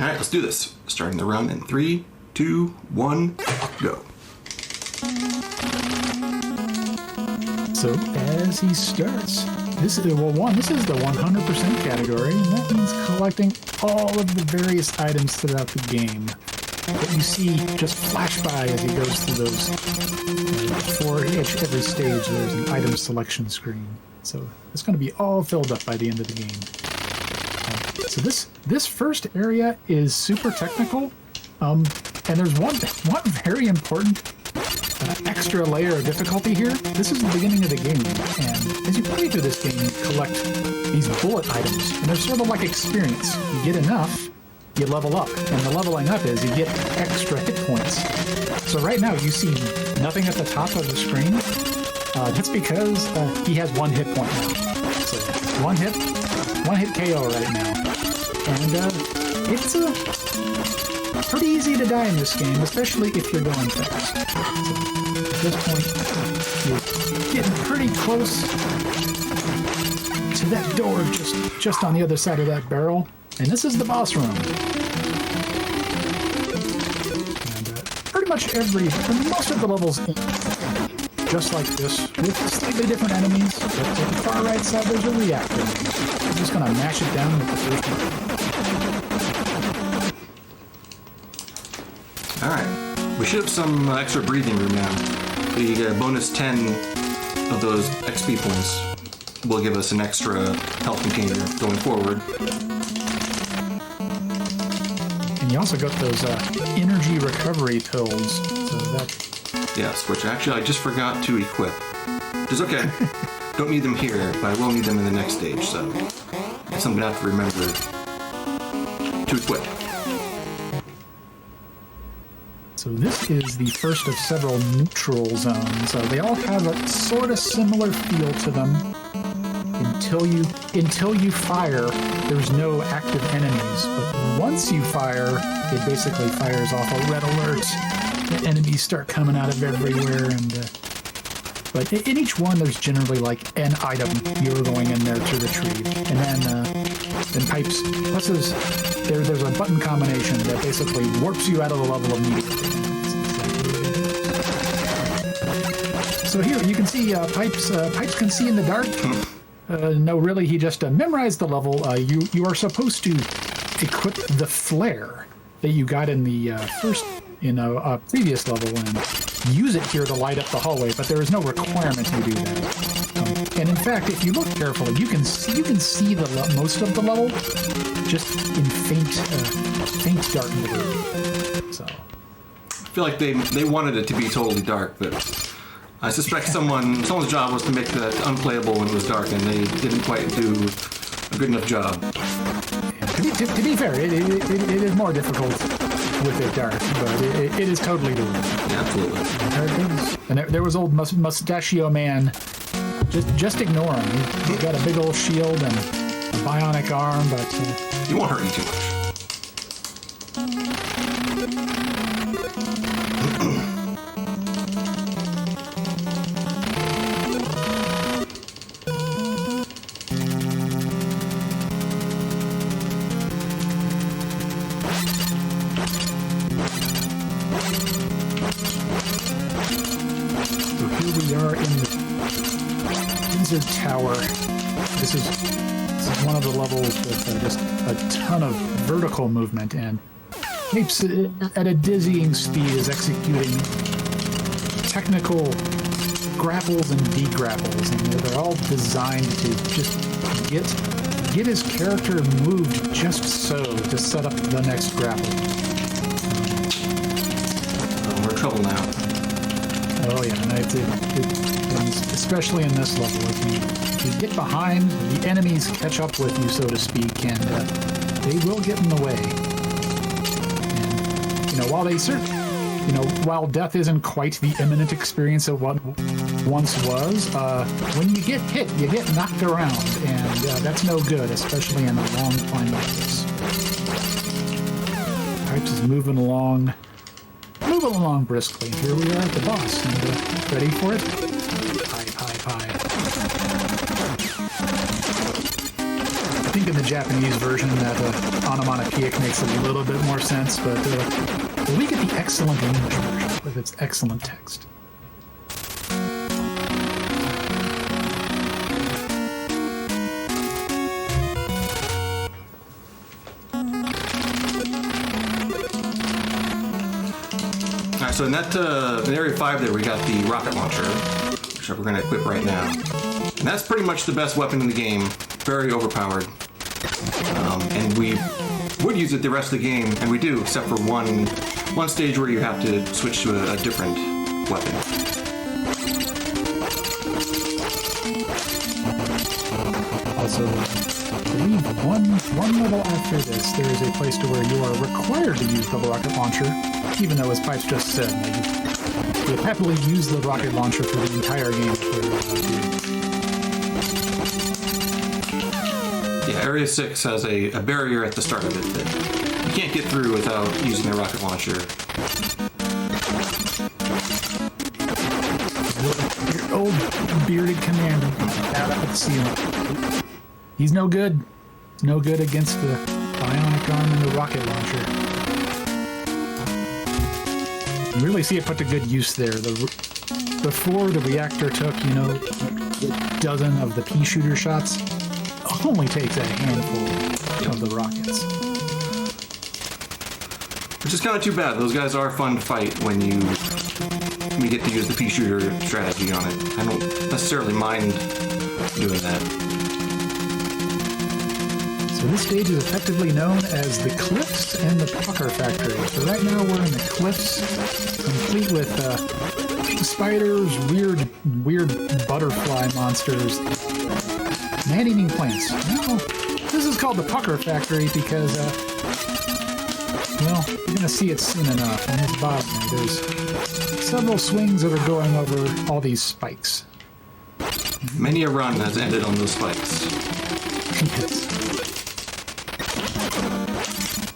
Alright, let's do this. Starting the run in 3, 2, 1, go. So as he starts, this is the 100% category, and that means collecting all of the various items throughout the game that you see just flash by as he goes through those. For every stage, there's an item selection screen. So it's going to be all filled up by the end of the game. So this first area is super technical, and there's one very important extra layer of difficulty here. This is the beginning of the game, and as you play through this game, you collect these bullet items, and they're sort of like experience. You get enough, you level up, and the leveling up is you get extra hit points. So right now you see nothing at the top of the screen. That's because he has 1 hit point now. So one hit KO right now. And it's pretty easy to die in this game, especially if you're going fast. So at this point, you're getting pretty close to that door just on the other side of that barrel. And this is the boss room. And pretty much most of the levels just like this, with slightly different enemies. But to the far right side, there's a reactor. I'm just going to mash it down with the first one. Alright, we should have some extra breathing room now. The bonus 10 of those XP points will give us an extra health container going forward. And you also got those energy recovery pills. So that... Yes, which actually I just forgot to equip. Which is okay. Don't need them here, but I will need them in the next stage, so it's something I have to remember to equip. So this is the first of several neutral zones. They all have a sort of similar feel to them. Until you fire, there's no active enemies. But once you fire, it basically fires off a red alert. The enemies start coming out of everywhere, but in each one there's generally like an item you're going in there to retrieve. And then Pipes, there's a button combination that basically warps you out of the level immediately. So here you can see Pipes can see in the dark. No, really, he just memorized the level. You are supposed to equip the flare that you got in the a previous level and use it here to light up the hallway, but there is no requirement to do that. And in fact, if you look carefully, you can see most of the level just in faint dark blue. So I feel like they wanted it to be totally dark, but I suspect someone's job was to make that unplayable when it was dark, and they didn't quite do a good enough job. To be fair, it is more difficult with it dark, but it is totally doable. Yeah, absolutely. There it is. And there was old Mustachio Man. Just ignore him. He's got a big old shield and a bionic arm, but he won't hurt you too much. Tower. This is one of the levels with just a ton of vertical movement, and Capes at a dizzying speed is executing technical grapples and de-grapples, and they're all designed to just get his character moved just so to set up the next grapple. We're in trouble now. Oh yeah, and especially in this level, if you get behind, the enemies catch up with you, so to speak, and they will get in the way. And while death isn't quite the imminent experience of what once was, when you get hit, you get knocked around, and that's no good, especially in a long climb like this. Pipes is moving along briskly. Here we are at the boss, and ready for it? Pipe. I think in the Japanese version that onomatopoeic makes a little bit more sense, but we get the excellent English version with its excellent text. Alright, so in that in Area 5 there, we got the rocket launcher, which we're going to equip right now. And that's pretty much the best weapon in the game. Very overpowered. And we would use it the rest of the game, and we do, except for one stage where you have to switch to a different weapon. Also, I believe one level after this, there is a place to where you are required to use the rocket launcher, even though, as Pipes just said, you happily use the rocket launcher for the entire game. Yeah, Area 6 has a barrier at the start of it that you can't get through without using the rocket launcher. Your old bearded commander out up at the ceiling. He's no good. No good against the bionic arm and the rocket launcher. You really see it put to good use there. Before the reactor took, a dozen of the pea shooter shots, it only takes a handful of the rockets. Which is kind of too bad. Those guys are fun to fight when we get to use the pea shooter strategy on it. I don't necessarily mind doing that. So this stage is effectively known as the Cliffs and the Pucker Factory. So right now we're in the Cliffs, complete with spiders, weird butterfly monsters, man-eating plants. Now, this is called the Pucker Factory because, well, you're going to see it soon enough. On this bottom, there's several swings that are going over all these spikes. Many a run has ended on those spikes. Yes.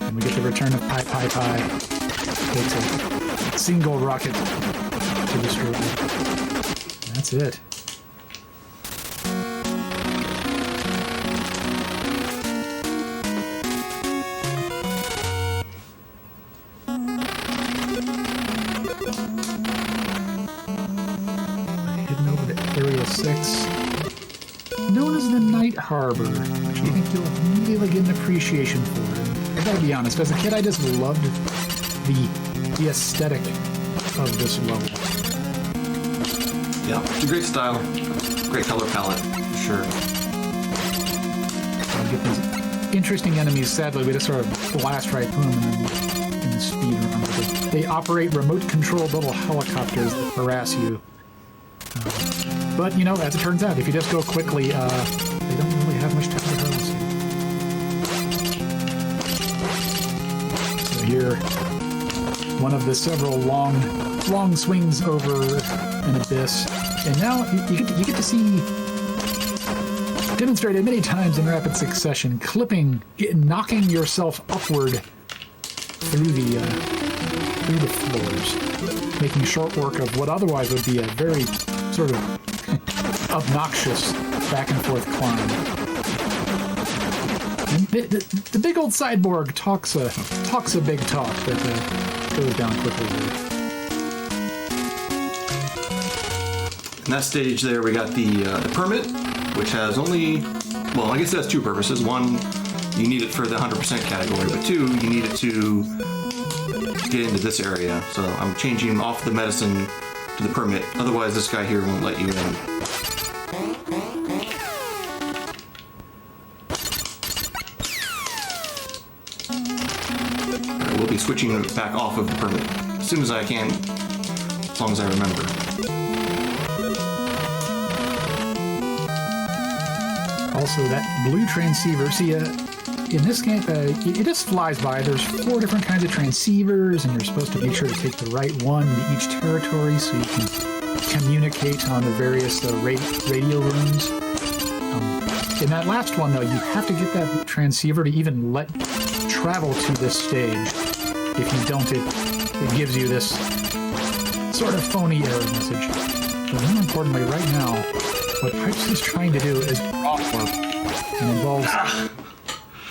And we get the return of Pi. Takes a single rocket to destroy it. That's it. Heading over to Area 6. Known as the Night Harbor, which I think you'll immediately get an appreciation for. I gotta be honest, as a kid I just loved the aesthetic of this level. Yeah, it's a great style, great color palette, for sure. You get these interesting enemies. Sadly, we just sort of blast right through them and speed around. They operate remote-controlled little helicopters that harass you. But, as it turns out, if you just go quickly, they don't really have much time to harass you. So here, one of the several long swings over an abyss. And now you get to see demonstrated many times in rapid succession, knocking yourself upward through the floors, making short work of what otherwise would be a very sort of obnoxious back and forth climb. And the big old cyborg talks a big talk that goes down quickly there. In that stage there, we got the permit, which has only, well, I guess it has two purposes. One, you need it for the 100% category, but two, you need it to get into this area. So I'm changing off the medicine to the permit. Otherwise, this guy here won't let you in. Right, we'll be switching back off of the permit as soon as I can, as long as I remember. Also, that blue transceiver, see, in this game, it just flies by. There's 4 different kinds of transceivers, and you're supposed to make sure to take the right one to each territory so you can communicate on the various radio rooms. In that last one, though, you have to get that transceiver to even let travel to this stage. If you don't, it gives you this sort of phony error message. But more importantly, right now, what Pipes is trying to do is rock work and involves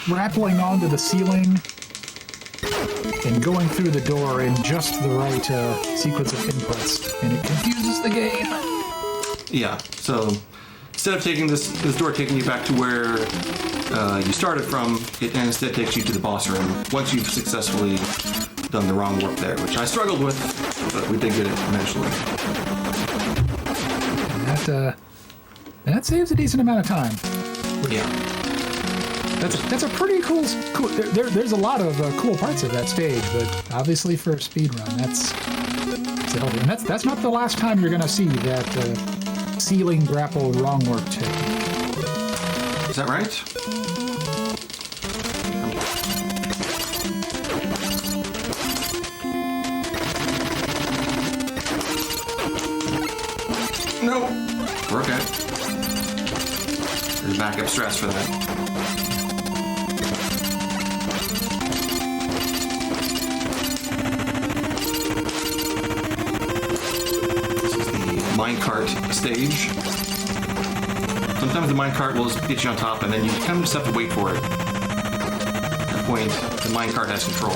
grappling onto the ceiling and going through the door in just the right sequence of inputs, and it confuses the game. Yeah, so instead of taking this door taking you back to where you started from, it instead takes you to the boss room once you've successfully done the wrong work there, which I struggled with, but we did get it eventually. And that saves a decent amount of time. Yeah. That's a pretty cool. There's a lot of cool parts of that stage, but obviously for a speed run, that's and that's not the last time you're gonna see that ceiling grapple wrong work technique. Is that right? No. We're okay. There's backup stress for that. Minecart Stage. Sometimes the minecart will just get you on top, and then you kind of just have to wait for it. At that point, the minecart has control.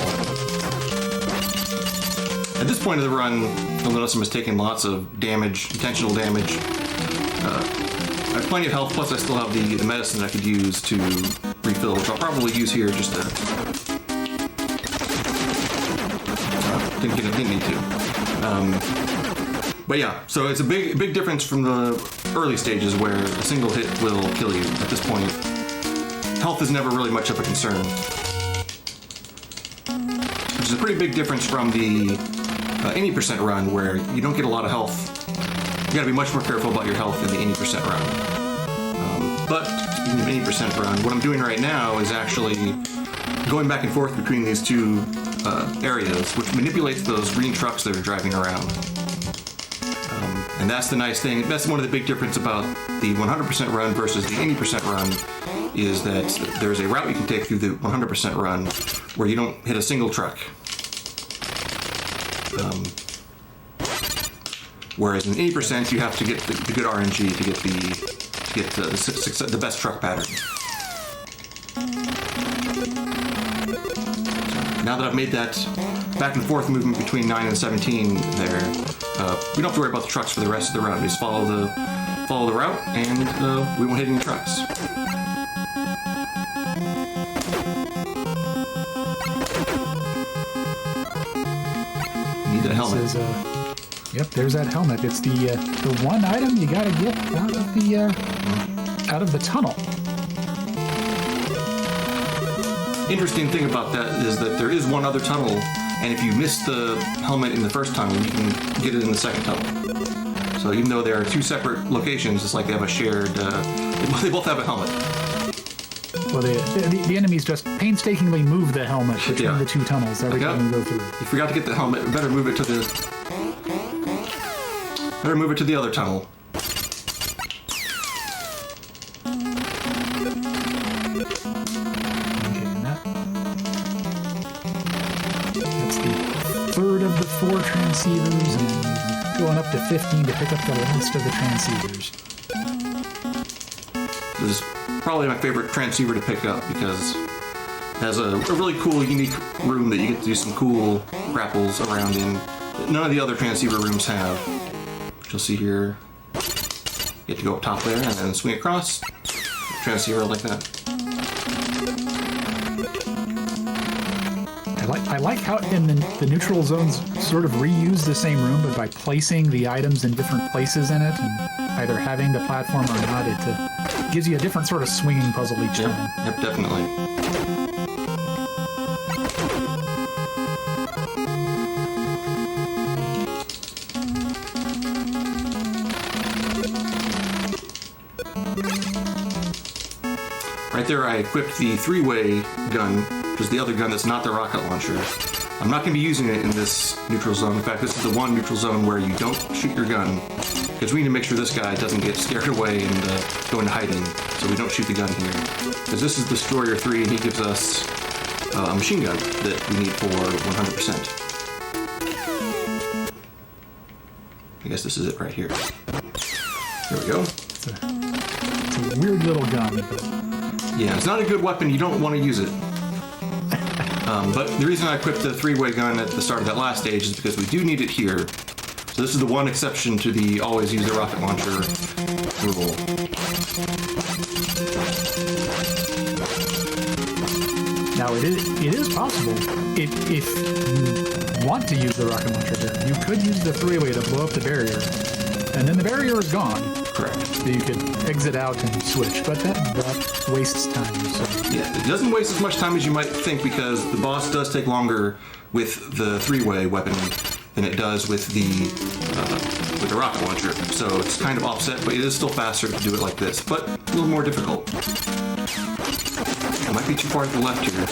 At this point of the run, you'll notice I'm just taking lots of damage, intentional damage. I have plenty of health, plus I still have the medicine I could use to refill, which I'll probably use here just to... didn't need to. But yeah, so it's a big difference from the early stages where a single hit will kill you. At this point, health is never really much of a concern. Which is a pretty big difference from the 80% run where you don't get a lot of health. You gotta be much more careful about your health in the 80% run. But in the 80% run, what I'm doing right now is actually going back and forth between these two areas, which manipulates those green trucks that are driving around. And that's the nice thing. That's one of the big difference about the 100% run versus the 80% run is that there's a route you can take through the 100% run where you don't hit a single truck. Whereas in 80% you have to get the good RNG to get the best truck pattern. Now that I've made that back and forth movement between 9 and 17 there, we don't have to worry about the trucks for the rest of the run. We just follow the route, and we won't hit any trucks. Need that helmet. Yep, there's that helmet. It's the one item you gotta get out of the tunnel. Interesting thing about that is that there is one other tunnel, and if you miss the helmet in the first tunnel, you can get it in the second tunnel. So even though there are two separate locations, it's like they have a shared, they both have a helmet. Well, the enemies just painstakingly move the helmet between the two tunnels every time you go through. You forgot to get the helmet. Better move it to the other tunnel. Third of the 4 transceivers, and going up to 15 to pick up the last of the transceivers. This is probably my favorite transceiver to pick up because it has a really cool, unique room that you get to do some cool grapples around in that none of the other transceiver rooms have. Which you'll see here. You get to go up top there and then swing across. Transceiver like that. I like how in the neutral zones sort of reuse the same room, but by placing the items in different places in it, and either having the platform or not, it gives you a different sort of swinging puzzle each time. Yep, definitely. Right there, I equipped the 3-way gun, which is the other gun that's not the rocket launcher. I'm not going to be using it in this neutral zone. In fact, this is the one neutral zone where you don't shoot your gun, because we need to make sure this guy doesn't get scared away and go into hiding, so we don't shoot the gun here. Because this is Destroyer 3, and he gives us a machine gun that we need for 100%. I guess this is it right here. Here we go. It's a weird little gun, but Yeah, it's not a good weapon. You don't want to use it. But the reason I equipped the three-way gun at the start of that last stage is because we do need it here. So this is the one exception to the always use the rocket launcher rule. Now it is possible if you want to use the rocket launcher there, you could use the three-way to blow up the barrier, and then the barrier is gone. Correct. So you could exit out and switch, but that wastes time. So. Yeah, it doesn't waste as much time as you might think because the boss does take longer with the three-way weapon than it does with the rocket launcher. So it's kind of offset, but it is still faster to do it like this, but a little more difficult. It might be too far to the left here.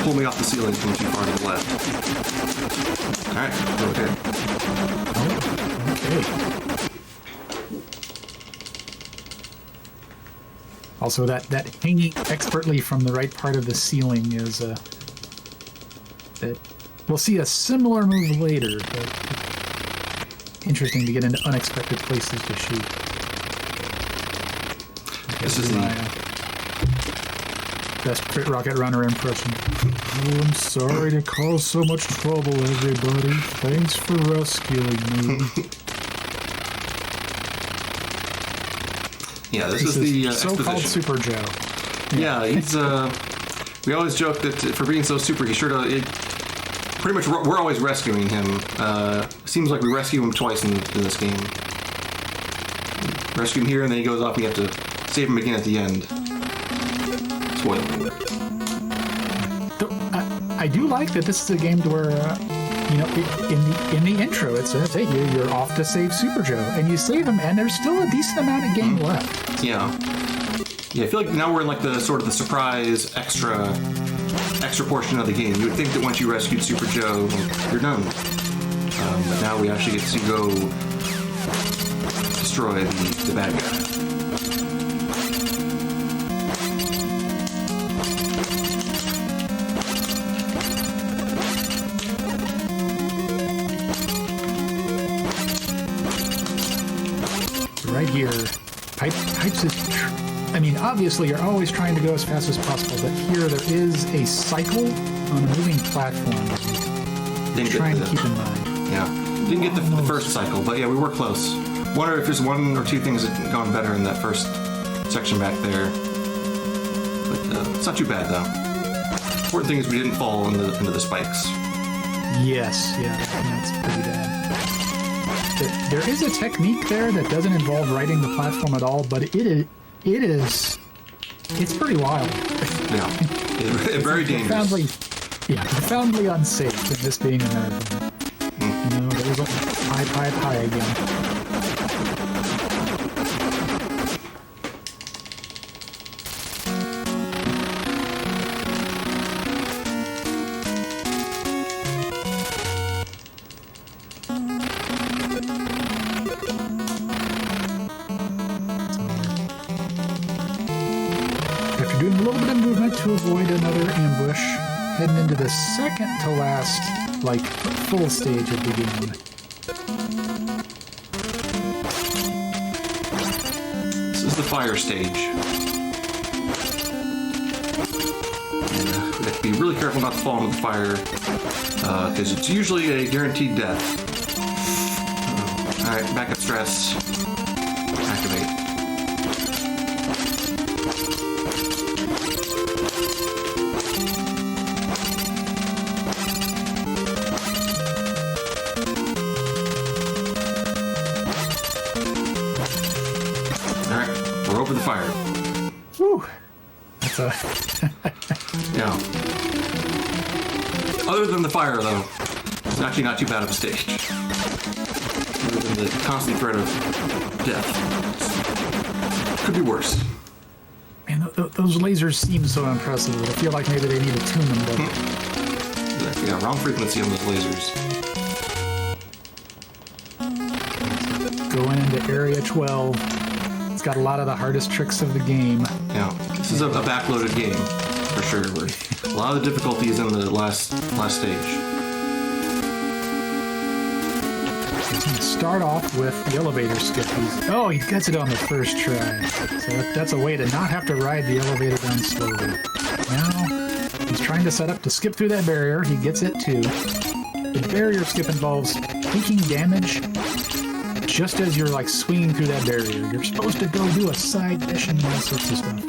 Pull me off the ceiling from too far to the left. Alright, okay. Okay. Also, that hanging expertly from the right part of the ceiling is that we'll see a similar move later, but interesting to get into unexpected places to shoot. This is the best Crit Rocket Runner impression. Oh, I'm sorry to cause so much trouble, everybody. Thanks for rescuing me. Yeah, this is the so-called Super Joe. Yeah, he's. We always joke that for being so super, he's sure to. Pretty much, we're always rescuing him. Seems like we rescue him twice in this game. Rescue him here, and then he goes off, and you have to save him again at the end. Spoiler alert. I do like that this is a game where, in the intro it says, "Hey, you're off to save Super Joe," and you save him, and there's still a decent amount of game left. Yeah, I feel like now we're in like the sort of the surprise extra portion of the game. You would think that once you rescued Super Joe, you're done. But now we actually get to go destroy the bad guy. Right here, Pipes is... I mean, obviously you're always trying to go as fast as possible, but here there is a cycle on a moving platform. You're trying to keep in mind. Yeah, didn't get the first cycle, but yeah, we were close. Wonder if there's one or two things that had gone better in that first section back there. But it's not too bad though. Important thing is we didn't fall into the spikes. Yes, yeah, that's pretty bad. There is a technique there that doesn't involve riding the platform at all, but it's pretty wild. Yeah, it's very dangerous. Profoundly unsafe in this being a marathon. You know, there's a high again. Doing a little bit of movement to avoid another ambush, heading into the second to last, full stage of the game. This is the fire stage. And we have to be really careful not to fall into the fire, because it's usually a guaranteed death. Alright, backup stress. Activate. Over the fire. Whew. That's a... Yeah. Other than the fire, though, it's actually not too bad of a stage. Other than the constant threat of death. Could be worse. Man, those lasers seem so impressive. I feel like maybe they need to tune them better. Yeah, wrong frequency on those lasers. Going into Area 12. It's got a lot of the hardest tricks of the game. Yeah, this is a backloaded game, for sure. A lot of the difficulty is in the last stage. He's going to start off with the elevator skip. He gets it on the first try. So that's a way to not have to ride the elevator down slowly. Now, he's trying to set up to skip through that barrier. He gets it too. The barrier skip involves taking damage just as you're like swinging through that barrier. You're supposed to go do a side mission and all sorts of stuff.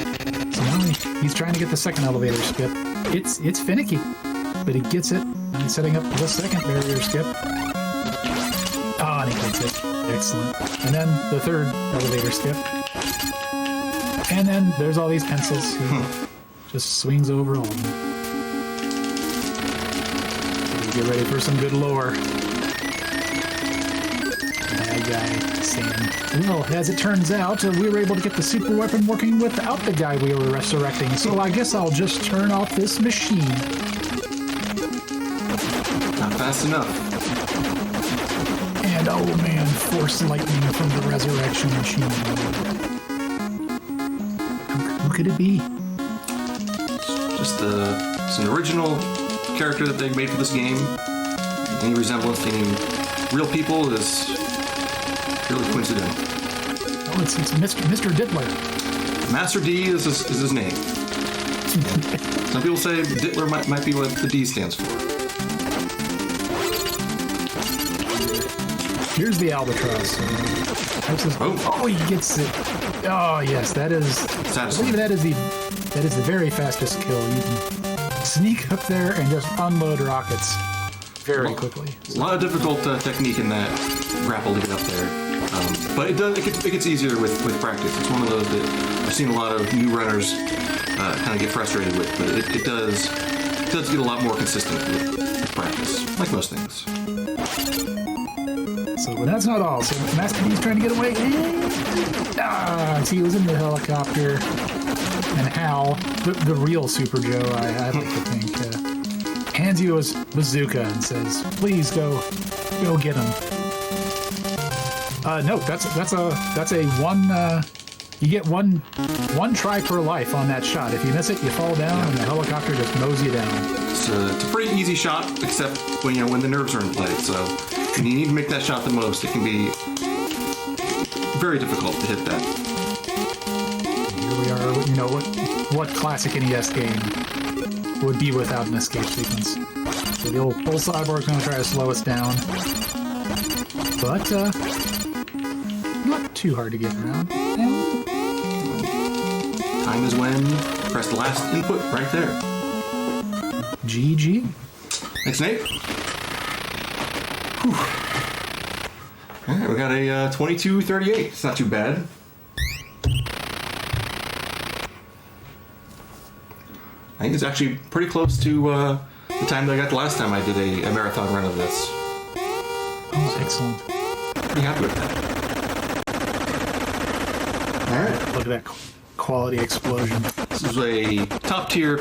So now he's trying to get the second elevator skip. It's finicky, but he gets it. And he's setting up the second barrier skip. Oh, and he gets it. Excellent. And then the third elevator skip. And then there's all these pencils. He just swings over all of them. Get ready for some good lore. Bad guy, Sam. Well, as it turns out, we were able to get the super weapon working without the guy we were resurrecting, so I guess I'll just turn off this machine. Not fast enough. And oh man, force lightning from the resurrection machine. Who could it be? Just it's an original character that they made for this game. Any resemblance to any real people is purely coincidental. Oh, it's Mr. Dittler. Master D is his name. Some people say Dittler might be what the D stands for. Here's the albatross. Oh, he gets it. Oh yes, that is. I believe that is the very fastest kill. You can sneak up there and just unload rockets very quickly. A lot of difficult technique in that grapple to get up there, but it gets easier with practice. It's one of those that I've seen a lot of new runners kind of get frustrated with, but it does get a lot more consistent with practice, like most things. So, but that's not all. So Master D's trying to get away. See, he was in the helicopter. And Hal, the real Super Joe, I like to think, hands you his bazooka and says, "Please go get him." No, that's a one. You get one try per life on that shot. If you miss it, you fall down, and the helicopter just mows you down. It's a pretty easy shot, except when the nerves are in play. So when you need to make that shot the most, it can be very difficult to hit that. Here we are. What classic NES game would be without an escape sequence? So the old Pulse Cyborg's going to try to slow us down, but not too hard to get around. Time is when you press the last input right there. GG. Thanks, Nate. Whew. All right, we got a 22:38. It's not too bad. I think it's actually pretty close to the time that I got the last time I did a marathon run of this. Oh, excellent. Pretty happy with that. All right. Look at that quality explosion. This is a top tier